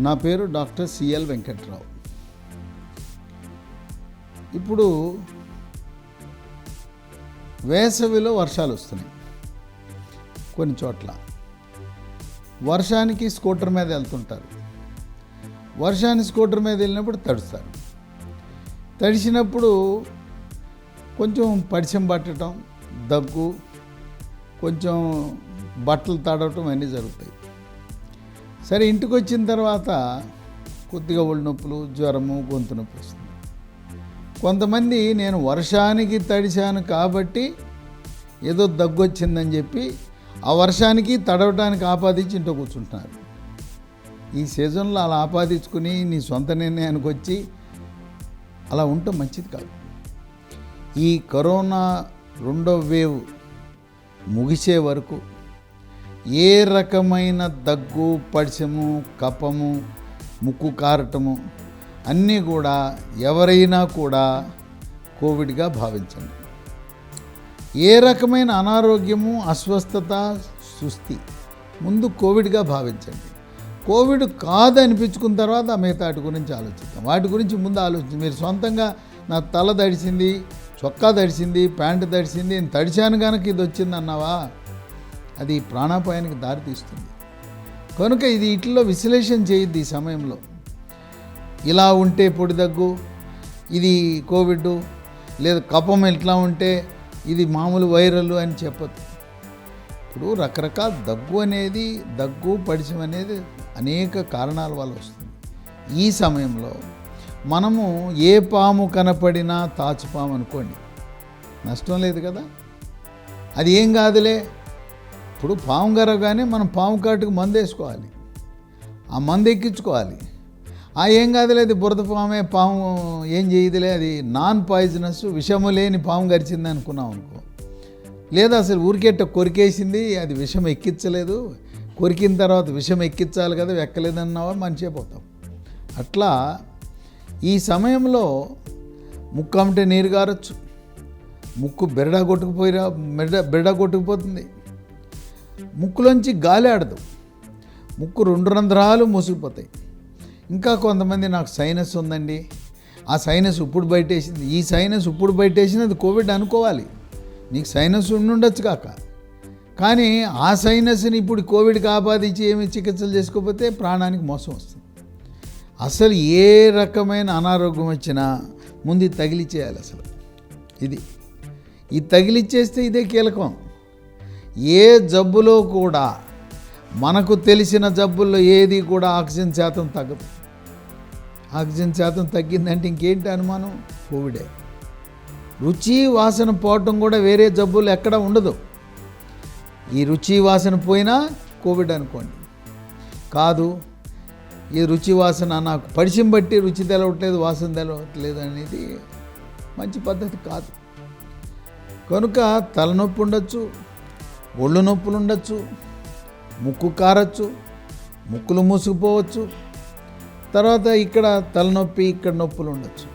నా పేరు doctor CL Venkatrao. ఇప్పుడు వేసవిలో వర్షాలు వస్తున్నాయి. కొన్ని చోట్ల వర్షానికి స్కూటర్ మీద వెళ్తుంటారు. వర్షానికి స్కూటర్ మీద వెళ్ళినప్పుడు తడుస్తారు. తడిసినప్పుడు కొంచెం పరిచయం పట్టడం, దగ్గు, కొంచెం బట్టలు తడవటం అన్నీ జరుగుతాయి. సరే, ఇంటికి వచ్చిన తర్వాత కొద్దిగా ఒళ్ళు నొప్పులు, జ్వరము, గొంతు నొప్పి వస్తుంది. కొంతమంది నేను వర్షానికి తడిశాను కాబట్టి ఏదో దగ్గు వచ్చిందని చెప్పి ఆ వర్షానికి తడవటానికి ఆపాదించి ఇంట్లో కూర్చుంటున్నారు. ఈ సీజన్లో అలా ఆపాదించుకుని నీ సొంత నిర్ణయానికి వచ్చి అలా ఉండటం మంచిది కాదు. ఈ కరోనా 2వ వేవ్ ముగిసే వరకు ఏ రకమైన దగ్గు, పడిశము, కఫము, ముక్కు కారటము అన్నీ కూడా ఎవరైనా కూడా కోవిడ్గా భావించండి. ఏ రకమైన అనారోగ్యము, అస్వస్థత, సుస్థి ముందు కోవిడ్గా భావించండి. కోవిడ్ కాదు అనిపించుకున్న తర్వాత మిగతా వాటి గురించి ఆలోచిద్దాం. వాటి గురించి ముందు ఆలోచించి మీరు సొంతంగా నా తల తడిసింది, చొక్కా తడిసింది, ప్యాంటు తడిసింది, నేను తడిచాను కనుక ఇది వచ్చింది అన్నావా, అది ప్రాణాపాయానికి దారితీస్తుంది. కనుక ఇది ఇట్లో విశ్లేషణ చేయొద్దు. ఈ సమయంలో ఇలా ఉంటే పొడి దగ్గు ఇది కోవిడ్, లేదా కఫం ఇట్లా ఉంటే ఇది మామూలు వైరల్ అని చెప్పొద్దు. ఇప్పుడు రకరకాల దగ్గు పడిశం అనేది అనేక కారణాల వల్ల వస్తుంది. ఈ సమయంలో మనము ఏ పాము కనపడినా తాచుపాము అనుకోండి, నష్టం లేదు కదా. అది ఏం కాదులే. ఇప్పుడు పాము గరగానే మనం పాము కాటుకు మందు వేసుకోవాలి, ఆ మందు ఎక్కించుకోవాలి. ఏం కాదులే, అది బురద పామే, పాము ఏం చేయదులే, అది నాన్ పాయిజనస్, విషము లేని పాము గరిచింది అనుకున్నాం అనుకో. లేదా అసలు ఊరికేట కొరికేసింది, అది విషం ఎక్కించలేదు, కొరికిన తర్వాత విషం ఎక్కించాలి కదా, ఎక్కలేదన్నావా మనిషి అయిపోతాం. అట్లా ఈ సమయంలో ముక్కు అమ్మటే నీరు గారొచ్చు, ముక్కు బెరడా కొట్టుకుపోతుంది, ముక్కులోంచి గాలి ఆడదు, ముక్కు 2 రంధ్రాలు మూసుకుపోతాయి. ఇంకా కొంతమంది నాకు సైనస్ ఉందండి, ఆ సైనస్ ఇప్పుడు బయటేసింది, ఈ సైనస్ ఇప్పుడు బయటేసింది, అది కోవిడ్ అనుకోవాలి. నీకు సైనస్ ఉండొచ్చు కాక, కానీ ఆ సైనస్ని ఇప్పుడు కోవిడ్కి ఆపాదించి ఏమి చికిత్సలు చేసుకోకపోతే ప్రాణానికి మోసం వస్తుంది. అసలు ఏ రకమైన అనారోగ్యం వచ్చినా ముందు తగిలిచ్చేయాలి. అసలు ఇది తగిలిచ్చేస్తే ఇదే కీలకం. ఏ జబ్బులో కూడా, మనకు తెలిసిన జబ్బుల్లో ఏది కూడా ఆక్సిజన్ శాతం తగ్గదు. ఆక్సిజన్ శాతం తగ్గిందంటే ఇంకేంటి అనుమానం? కోవిడే. రుచి వాసన పోవటం కూడా వేరే జబ్బులు ఎక్కడ ఉండదు. ఈ రుచి వాసన పోయినా కోవిడ్ అనుకోండి. కాదు, ఈ రుచి వాసన నాకు పడిశం బట్టి రుచి తెలవట్లేదు, వాసన తెలవట్లేదు అనేది మంచి పద్ధతి కాదు. కనుక తలనొప్పి ఉండొచ్చు, ఒళ్ళు నొప్పులు ఉండొచ్చు, ముక్కు కారచ్చు, ముక్కులు మూసుకుపోవచ్చు, తర్వాత ఇక్కడ తలనొప్పి, ఇక్కడ నొప్పులు ఉండొచ్చు.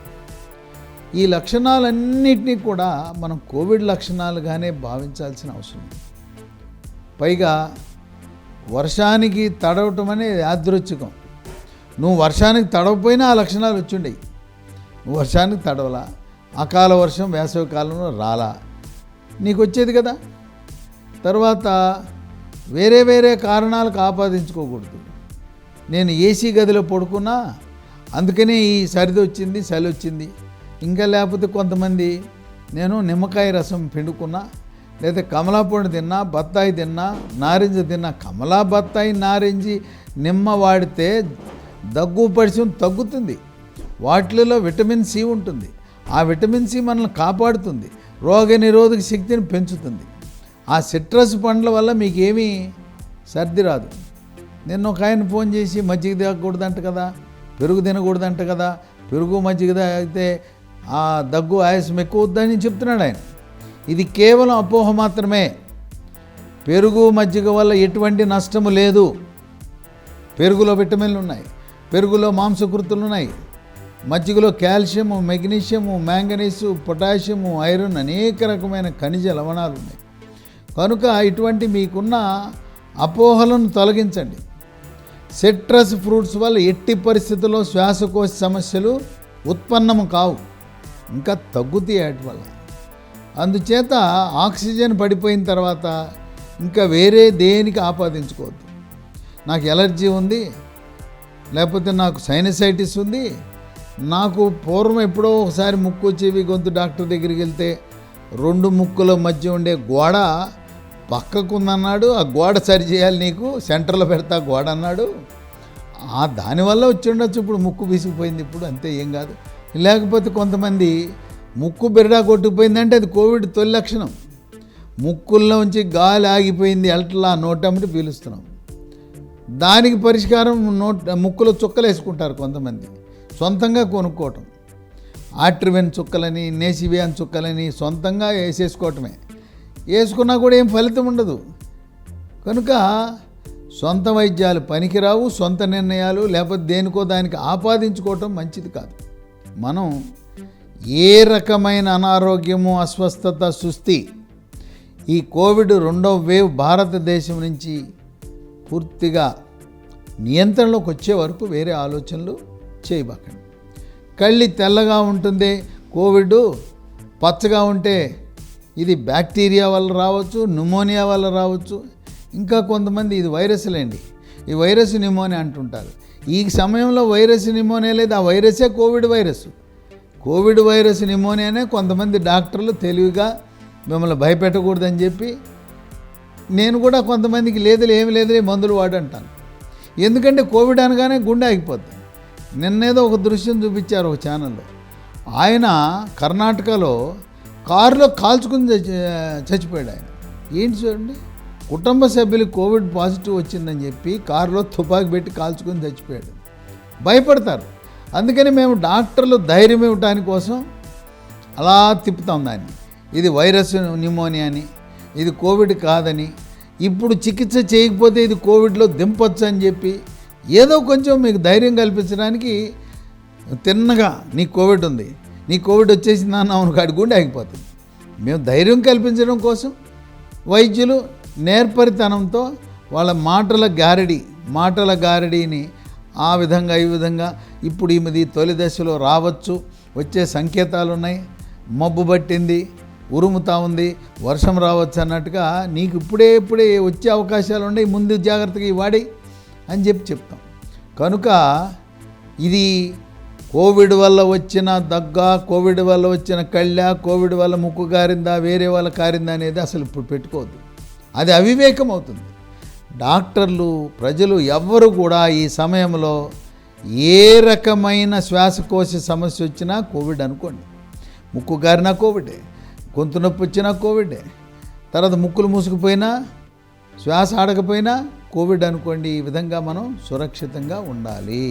ఈ లక్షణాలన్నింటినీ కూడా మనం కోవిడ్ లక్షణాలుగానే భావించాల్సిన అవసరం ఉంది. పైగా వర్షానికి తడవటం అనేది యాదృచ్ఛికం. నువ్వు వర్షానికి తడవపోయినా ఆ లక్షణాలు వచ్చిండయి. నువ్వు వర్షానికి తడవలా, అకాల వర్షం వేసవి కాలంలో రాలా, నీకు వచ్చేది కదా. తర్వాత వేరే కారణాలకు ఆపాదించుకోకూడదు. నేను ఏసీ గదిలో పడుకున్నా అందుకనే ఈ సరిది వచ్చింది, చలి వచ్చింది. ఇంకా లేకపోతే కొంతమంది నేను నిమ్మకాయ రసం పిండుకున్నా, లేదా కమలా పండు తిన్నా, బత్తాయి తిన్నా, నారింజ తిన్నా. కమలా, బత్తాయి, నారింజి, నిమ్మ వాడితే దగ్గు పడిశం తగ్గుతుంది. వాటిలో విటమిన్ సి ఉంటుంది. ఆ విటమిన్ సి మనల్ని కాపాడుతుంది, రోగ నిరోధక శక్తిని పెంచుతుంది. ఆ సిట్రస్ పండ్ల వల్ల మీకేమీ సర్ది రాదు. నిన్న ఒక ఆయన ఫోన్ చేసి మజ్జిగ తాగకూడదంట కదా, పెరుగు తినకూడదంట కదా, పెరుగు మజ్జిగ అయితే ఆ దగ్గు ఆయాసం ఎక్కువ వద్దని చెప్తున్నాడు ఆయన. ఇది కేవలం అపోహ మాత్రమే. పెరుగు మజ్జిగ వల్ల ఎటువంటి నష్టము లేదు. పెరుగులో విటమిన్లు ఉన్నాయి, పెరుగులో మాంసకృతులు ఉన్నాయి, మజ్జిగలో calcium, magnesium, manganese, potassium, iron, అనేక రకమైన ఖనిజ లవణాలు ఉన్నాయి. కనుక ఇటువంటి మీకున్న అపోహలను తొలగించండి. సిట్రస్ ఫ్రూట్స్ వల్ల ఎట్టి పరిస్థితుల్లో శ్వాసకోశ సమస్యలు ఉత్పన్నము కావు, ఇంకా తగ్గుతాయి వాటి వల్ల. అందుచేత ఆక్సిజన్ పడిపోయిన తర్వాత ఇంకా వేరే దేనికి ఆపాదించుకోవద్దు. నాకు ఎలర్జీ ఉంది, లేకపోతే నాకు సైనసైటిస్ ఉంది, నాకు పూర్వం ఎప్పుడో ఒకసారి ముక్కు చెవి గొంతు డాక్టర్ దగ్గరికి వెళ్తే 2 ముక్కుల మధ్య ఉండే గోడ పక్కకుందన్నాడు, ఆ గోడ సరి చేయాలి, నీకు సెంటర్లో పెడతా గోడ అన్నాడు. దానివల్ల వచ్చి ఉండొచ్చు, ఇప్పుడు ముక్కు విసిగిపోయింది, ఇప్పుడు అంతే, ఏం కాదు. లేకపోతే కొంతమంది ముక్కు బిరడా కొట్టుకుపోయిందంటే అది కోవిడ్ తొలి లక్షణం. ముక్కుల్లో ఉంచి గాలి ఆగిపోయింది, ఎల్టలా నోటమ్మటి పీలుస్తున్నాం. దానికి పరిష్కారం ముక్కులో చుక్కలు వేసుకుంటారు కొంతమంది, సొంతంగా కొనుక్కోవటం. ఆట్రివెన్ చుక్కలని, నేసివియాన్ చుక్కలని సొంతంగా వేసేసుకోవటమే. వేసుకున్నా కూడా ఏం ఫలితం ఉండదు. కనుక సొంత వైద్యాలు పనికిరావు, సొంత నిర్ణయాలు లేకపోతే దేనికో దానికి ఆపాదించుకోవటం మంచిది కాదు. మనం ఏ రకమైన అనారోగ్యము, అస్వస్థత, సుస్థి ఈ కోవిడ్ 2వ వేవ్ భారతదేశం నుంచి పూర్తిగా నియంత్రణలోకి వచ్చే వరకు వేరే ఆలోచనలు చేయబాకండి. కళ్ళి తెల్లగా ఉంటుంది కోవిడ్, పచ్చగా ఉంటే ఇది బ్యాక్టీరియా వల్ల రావచ్చు, న్యూమోనియా వల్ల రావచ్చు, ఇంకా కొంతమంది ఇది వైరస్లేండి, ఈ వైరస్ న్యూమోనియా అంటుంటారు. ఈ సమయంలో వైరస్ న్యూమోనియా లేదు, ఆ వైరసే కోవిడ్ వైరస్. కోవిడ్ వైరస్ న్యూమోనియానే కొంతమంది డాక్టర్లు తెలివిగా మిమ్మల్ని భయపెట్టకూడదని చెప్పి, నేను కూడా కొంతమందికి ఏమి లేదులే మందులు వాడంటాను. ఎందుకంటే కోవిడ్ అనగానే గుండె ఆగిపోద్ది. నిన్నేదో ఒక దృశ్యం చూపించారు ఒక ఛానల్లో. ఆయన కర్ణాటకలో కారులో కాల్చుకుని చచ్చిపోయాడు. ఆయన ఏంటి చూడండి, కుటుంబ సభ్యులు కోవిడ్ పాజిటివ్ వచ్చిందని చెప్పి కారులో తుపాకీ పెట్టి కాల్చుకుని చచ్చిపోయాడు. భయపడతారు. అందుకని మేము డాక్టర్లు ధైర్యం ఇవ్వటానికి కోసం అలా తిప్పుతాం దాన్ని. ఇది వైరస్ న్యూమోనియా అని, ఇది కోవిడ్ కాదని, ఇప్పుడు చికిత్స చేయకపోతే ఇది కోవిడ్లో దింపొచ్చు అని చెప్పి ఏదో కొంచెం మీకు ధైర్యం కల్పించడానికి తిన్నగా నీకు కోవిడ్ ఉంది, నీ కోవిడ్ వచ్చేసింది అన్నావు కాడి గుండె ఆగిపోతుంది. మేము ధైర్యం కల్పించడం కోసం వైద్యులు నేర్పరితనంతో వాళ్ళ మాటల గారడీని ఆ విధంగా ఈ విధంగా ఇప్పుడు ఇది తొలి దశలో రావచ్చు, వచ్చే సంకేతాలు ఉన్నాయి, మబ్బు పట్టింది, ఉరుముతా ఉంది, వర్షం రావచ్చు అన్నట్టుగా నీకు ఇప్పుడే వచ్చే అవకాశాలు ఉన్నాయి, ముందు జాగ్రత్తగా వాడి అని చెప్తాం. కనుక ఇది కోవిడ్ వల్ల వచ్చిన దగ్గ, కోవిడ్ వల్ల వచ్చిన కళ్ళ, కోవిడ్ వల్ల ముక్కు కారిందా, వేరే వాళ్ళ కారిందా అనేది అసలు ఇప్పుడు పెట్టుకోవద్దు. అది అవివేకం అవుతుంది. డాక్టర్లు, ప్రజలు ఎవ్వరు కూడా ఈ సమయంలో ఏ రకమైన శ్వాసకోశ సమస్య వచ్చినా కోవిడ్ అనుకోండి. ముక్కు కారినా కోవిడే, గొంతు నొప్పి వచ్చినా కోవిడే, తర్వాత ముక్కులు మూసుకుపోయినా, శ్వాస ఆడకపోయినా కోవిడ్ అనుకోండి. ఈ విధంగా మనం సురక్షితంగా ఉండాలి.